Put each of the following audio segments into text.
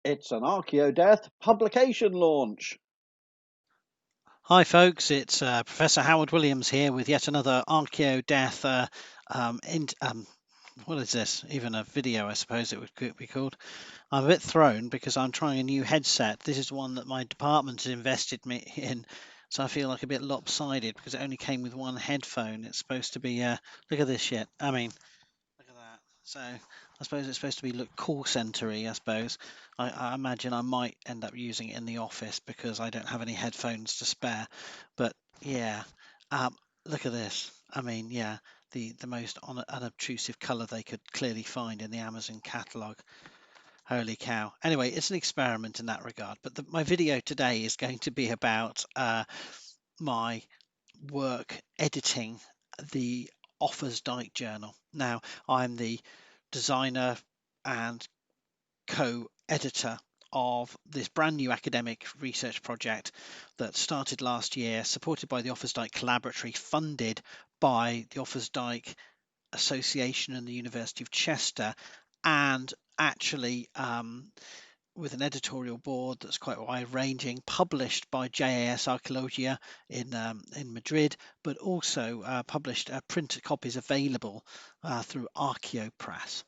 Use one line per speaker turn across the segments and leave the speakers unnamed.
It's an Archaeodeath publication launch.
Hi folks, it's Professor Howard Williams here with yet another Archaeodeath what is this? Even a video, I suppose it would be called. I'm a bit thrown because I'm trying a new headset. This is one that my department has invested me in, so I feel like a bit lopsided because it only came with one headphone. It's supposed to be look at this shit. I mean, look at that. So I suppose it's supposed to be look call centery. I suppose I imagine I might end up using it in the office because I don't have any headphones to spare. But yeah, look at this. I mean, yeah, the most unobtrusive color they could clearly find in the Amazon catalog. Holy cow. Anyway, it's an experiment in that regard. But my video today is going to be about my work editing the Offas Dyke journal. Now, I'm the designer and co-editor of this brand new academic research project that started last year, supported by the Offas Dyke Collaboratory, funded by the Offas Dyke Association and the University of Chester, and actually with an editorial board that's quite wide-ranging, published by JAS Archaeologia in Madrid, but also published printed copies available through Archaeopress.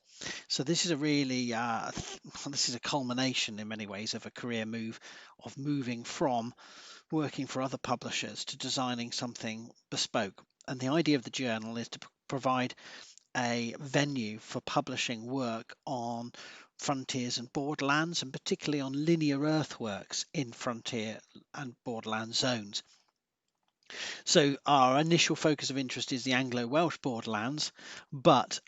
So this is a really this is a culmination in many ways of a career move of moving from working for other publishers to designing something bespoke. And the idea of the journal is to provide a venue for publishing work on frontiers and borderlands, and particularly on linear earthworks in frontier and borderland zones. So our initial focus of interest is the Anglo-Welsh borderlands, but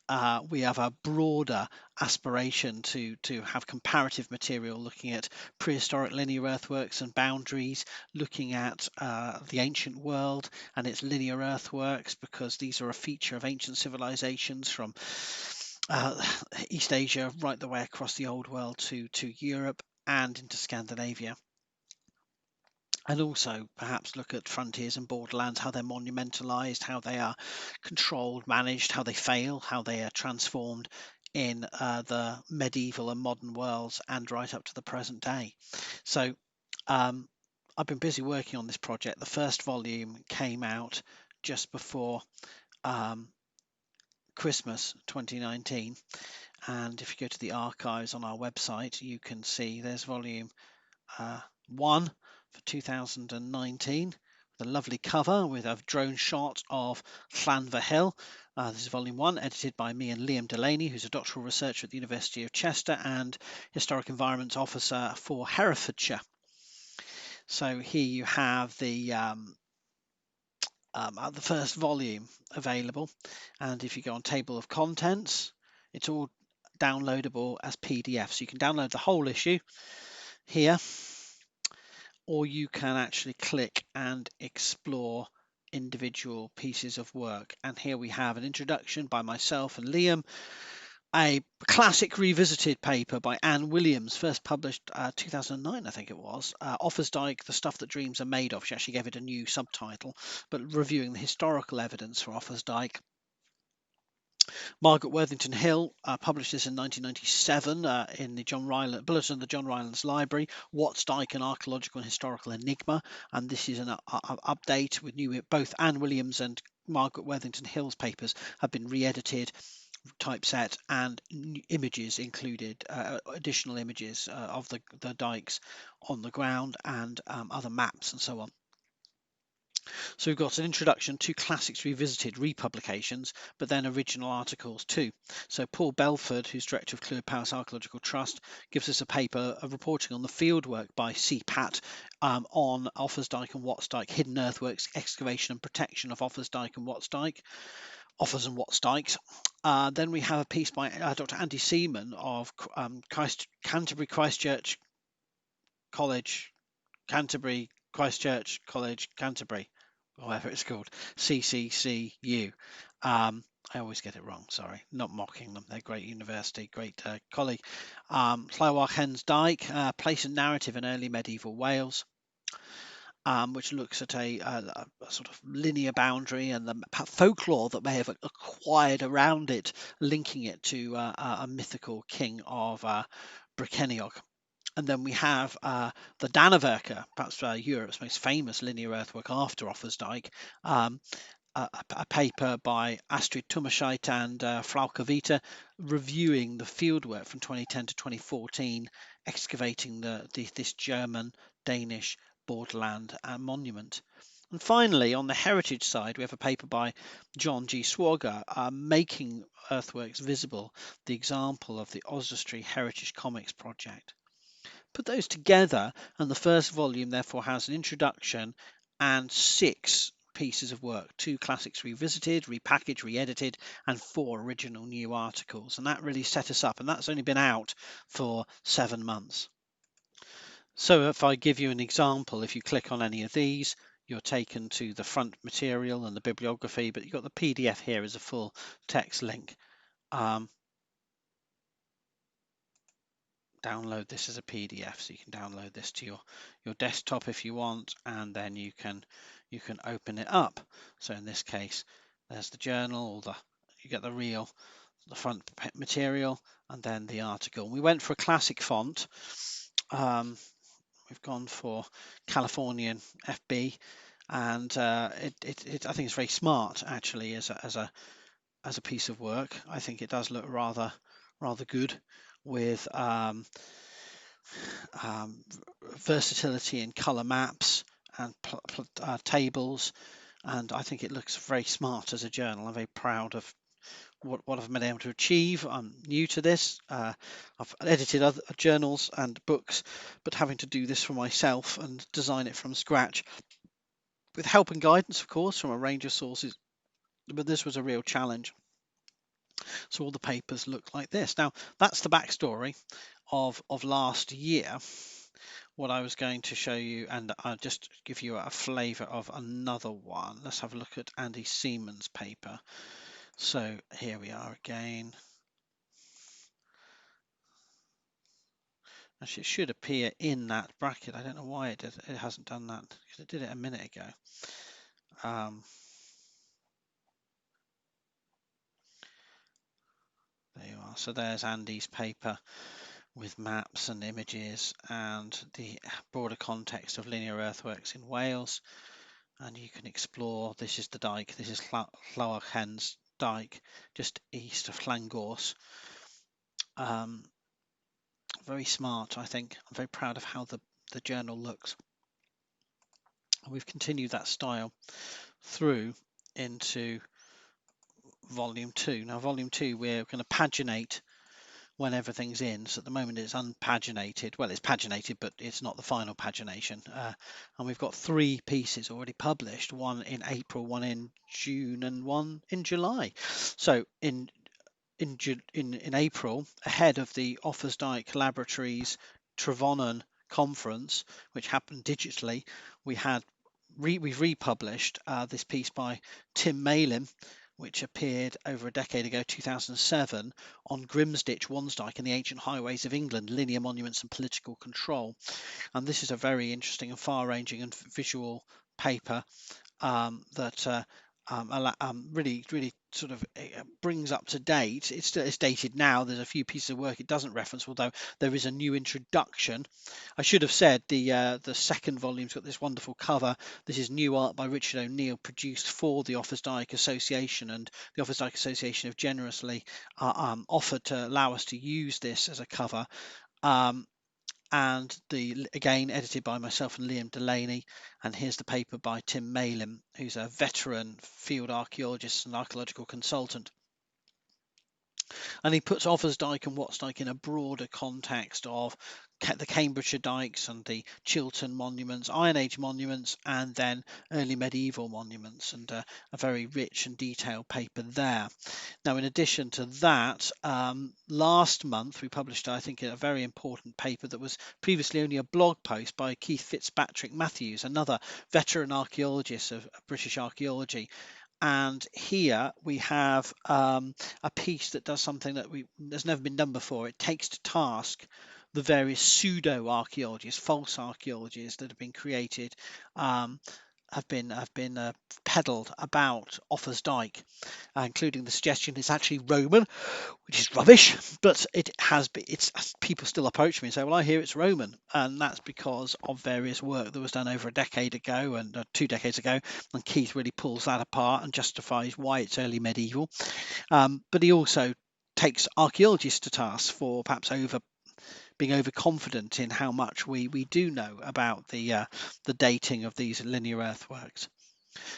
we have a broader aspiration to have comparative material looking at prehistoric linear earthworks and boundaries, looking at the ancient world and its linear earthworks, because these are a feature of ancient civilizations from East Asia right the way across the Old World to Europe and into Scandinavia. And also perhaps look at frontiers and borderlands, how they're monumentalized, how they are controlled, managed, how they fail, how they are transformed in the medieval and modern worlds and right up to the present day. So I've been busy working on this project. The first volume came out just before Christmas 2019. And if you go to the archives on our website, you can see there's volume 1 for 2019 with a lovely cover with a drone shot of Llanfa Hill. This is volume 1, edited by me and Liam Delaney, who's a doctoral researcher at the University of Chester and historic environments officer for Herefordshire. So here you have the first volume available, and if you go on table of contents, it's all downloadable as PDF. So you can download the whole issue here, or you can actually click and explore individual pieces of work. And here we have an introduction by myself and Liam, a classic revisited paper by Anne Williams, first published 2009, I think it was, Offas Dyke, The Stuff That Dreams Are Made Of. She actually gave it a new subtitle, but reviewing the historical evidence for Offas Dyke. Margaret Worthington Hill published this in 1997 in the John Ryland Bulletin of the John Rylands Library, What's Dyke, an Archaeological and Historical Enigma. And this is an update with new, both Anne Williams and Margaret Worthington Hill's papers have been re-edited, typeset, and images included, additional images of the dikes on the ground, and other maps and so on. So we've got an introduction, to classics revisited, republications, but then original articles too. So Paul Belford, who's director of Clwyd Powys Archaeological Trust, gives us a paper of reporting on the fieldwork by CPAT on Offas Dyke and Watts Dyke, hidden earthworks, excavation and protection of Offas Dyke and Watts Dyke. Offas and Watts Dykes. Then we have a piece by Dr. Andy Seaman of Canterbury Christchurch College, Canterbury, whatever it's called, CCCU. I always get it wrong, sorry, not mocking them. They're a great university, great colleague. Llywelyn Hens Dyke, Place and Narrative in Early Medieval Wales. which looks at a sort of linear boundary and the folklore that may have acquired around it, linking it to a mythical king of Brycheiniog. And then we have the Danaverker, perhaps Europe's most famous linear earthwork after Offa's Dyke, a paper by Astrid Tummerscheit and Frauke Vita reviewing the fieldwork from 2010 to 2014, excavating this German Danish borderland monument. And finally, on the heritage side, we have a paper by John G. Swager, Making Earthworks Visible, the example of the Oswestry Heritage Comics project. Put those together, and the first volume therefore has an introduction and 6 pieces of work, 2 classics revisited, repackaged, re-edited, and 4 original new articles. And that really set us up, and that's only been out for 7 months. So if I give you an example, if you click on any of these, you're taken to the front material and the bibliography, but you've got the PDF here as a full text link. Download this as a PDF, so you can download this to your desktop if you want, and then you can open it up. So in this case, there's the journal, you get the front material, and then the article. We went for a classic font. We've gone for Californian FB, and I think it's very smart actually as a piece of work. I think it does look rather good with versatility in color maps and tables, and I think it looks very smart as a journal. I'm very proud of what I've been able to achieve. I'm new to this. I've edited other journals and books, but having to do this for myself and design it from scratch with help and guidance, of course, from a range of sources, but this was a real challenge. So all the papers look like this. Now that's the backstory of last year. What I was going to show you, and I'll just give you a flavour of another one. Let's have a look at Andy Seaman's paper. So here we are again. Actually, it should appear in that bracket. I don't know why it hasn't done that, because it did it a minute ago. There you are. So there's Andy's paper with maps and images and the broader context of linear earthworks in Wales. And you can explore. This is the Dyke. This is Llywelyn's Dyke, just east of Llangors. Very smart, I think. I'm very proud of how the journal looks. We've continued that style through into volume 2. Now volume 2, we're going to paginate when everything's in. So at the moment it's unpaginated. Well, it's paginated, but it's not the final pagination. And we've got 3 pieces already published, one in April, one in June, and one in July. So in April, ahead of the Offas Dyke Laboratories Trevonan conference, which happened digitally, we've republished this piece by Tim Malin, which appeared over a decade ago, 2007, on Grimsditch, Wansdyke and the Ancient Highways of England, Linear Monuments and Political Control. And this is a very interesting and far-ranging and visual paper that really sort of brings up to date. It's dated now. There's a few pieces of work it doesn't reference, although there is a new introduction. I should have said the second volume's got this wonderful cover. This is new art by Richard O'Neill, produced for the Offas Dyke Association, and the Offas Dyke Association have generously offered to allow us to use this as a cover. And again edited by myself and Liam Delaney. And here's the paper by Tim Malin, who's a veteran field archaeologist and archaeological consultant. And he puts Offas Dyke and Watts Dyke in a broader context of the Cambridgeshire dykes and the Chiltern monuments, Iron Age monuments, and then early medieval monuments, and a very rich and detailed paper there. Now, in addition to that, last month we published, I think, a very important paper that was previously only a blog post by Keith Fitzpatrick Matthews, another veteran archaeologist of British archaeology. And here we have a piece that does something that has never been done before. It takes to task the various pseudo-archaeologies, false archaeologies that have been created, have been peddled about Offa's Dyke, including the suggestion it's actually Roman, which is rubbish. But it has been. It's people still approach me and say, "Well, I hear it's Roman," and that's because of various work that was done over a decade ago and 2 decades ago. And Keith really pulls that apart and justifies why it's early medieval. But he also takes archaeologists to task for perhaps being overconfident in how much we do know about the dating of these linear earthworks.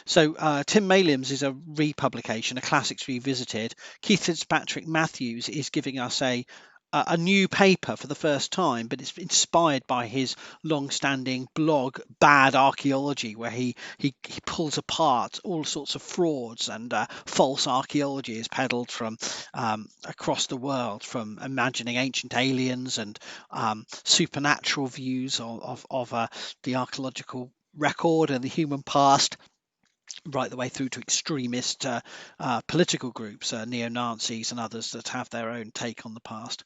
So Tim Maliam's is a republication, a Classics Revisited. Keith Fitzpatrick Matthews is giving us a new paper for the first time, but it's inspired by his long-standing blog, Bad Archaeology, where he pulls apart all sorts of frauds and false archaeology is peddled from across the world, from imagining ancient aliens and supernatural views of the archaeological record and the human past, right the way through to extremist political groups, neo-Nazis and others that have their own take on the past.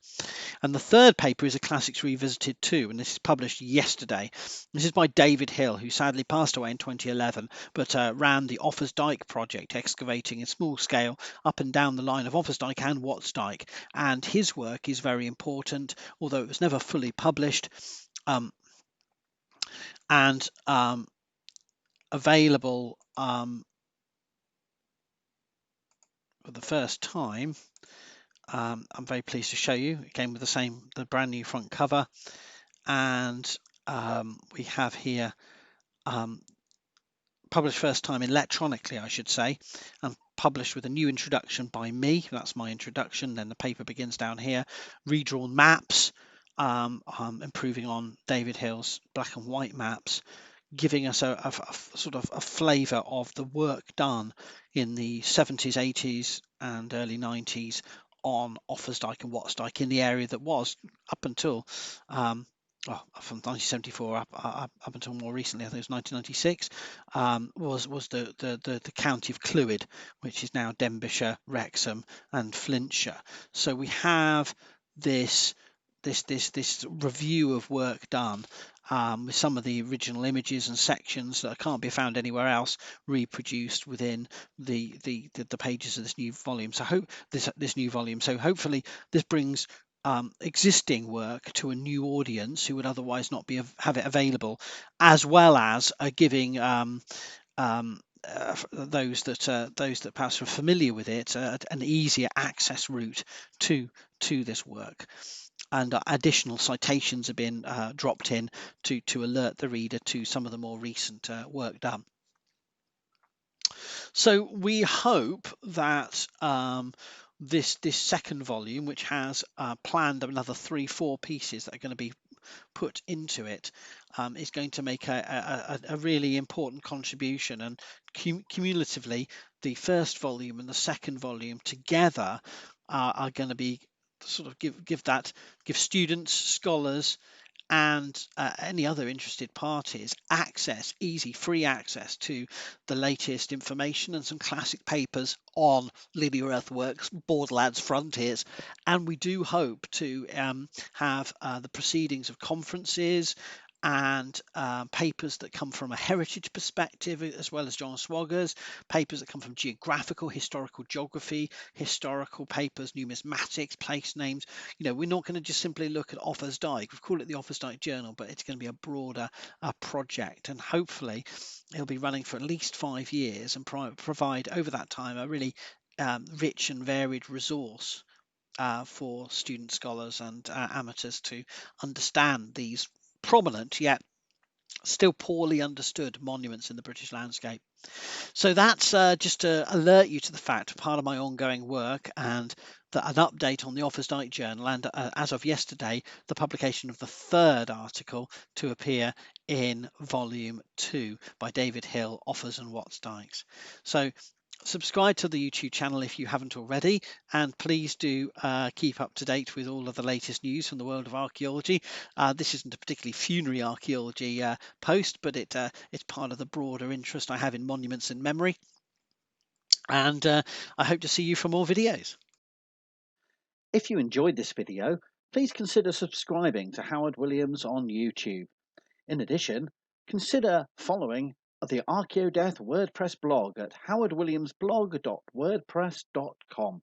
And the third paper is a Classics Revisited 2, and this is published yesterday. This is by David Hill, who sadly passed away in 2011, but ran the Offas Dyke project, excavating in small scale up and down the line of Offas Dyke and Watts Dyke. And his work is very important, although it was never fully published. And available for the first time. I'm very pleased to show you again with the brand new front cover, and we have here published first time electronically, I should say, and published with a new introduction by me. That's my introduction. Then the paper begins down here. Redrawn maps, improving on David Hill's black and white maps, giving us a sort of a flavour of the work done in the 70s, 80s, and early 90s on Offas Dyke and Watts Dyke in the area that was up until from 1974 up until more recently, I think it was 1996, was the county of Clwyd, which is now Denbighshire, Wrexham, and Flintshire. So we have this review of work done, with some of the original images and sections that can't be found anywhere else reproduced within the pages of this new volume. So this new volume. So hopefully this brings existing work to a new audience who would otherwise not have it available, as well as giving those that perhaps are familiar with it an easier access route to this work. And additional citations have been dropped in to alert the reader to some of the more recent work done. So we hope that this second volume, which has planned another 3-4 pieces that are going to be put into it, is going to make a really important contribution. And cumulatively, the first volume and the second volume together are going to be sort of give students, scholars, and any other interested parties easy free access to the latest information and some classic papers on linear earthworks, borderlands, frontiers. And we do hope to have the proceedings of conferences and papers that come from a heritage perspective, as well as John Swagger's papers that come from geographical, historical geography, historical papers, numismatics, place names. We're not going to just simply look at Offas Dyke. We call it the Offas Dyke Journal, but it's going to be a broader project, and hopefully it'll be running for at least 5 years and provide over that time a really rich and varied resource for students, scholars, and amateurs to understand these prominent yet still poorly understood monuments in the British landscape. So that's just to alert you to the fact, part of my ongoing work, and an update on the Offas Dyke Journal, and as of yesterday, the publication of the third article to appear in Volume 2 by David Hill, Offas and Watts Dykes. So subscribe to the YouTube channel if you haven't already, and please do keep up to date with all of the latest news from the world of archaeology. This isn't a particularly funerary archaeology post, but it's part of the broader interest I have in monuments and memory, and I hope to see you for more videos.
If you enjoyed this video, please consider subscribing to Howard Williams on YouTube. In addition, consider following the Archaeodeath WordPress blog at howardwilliamsblog.wordpress.com.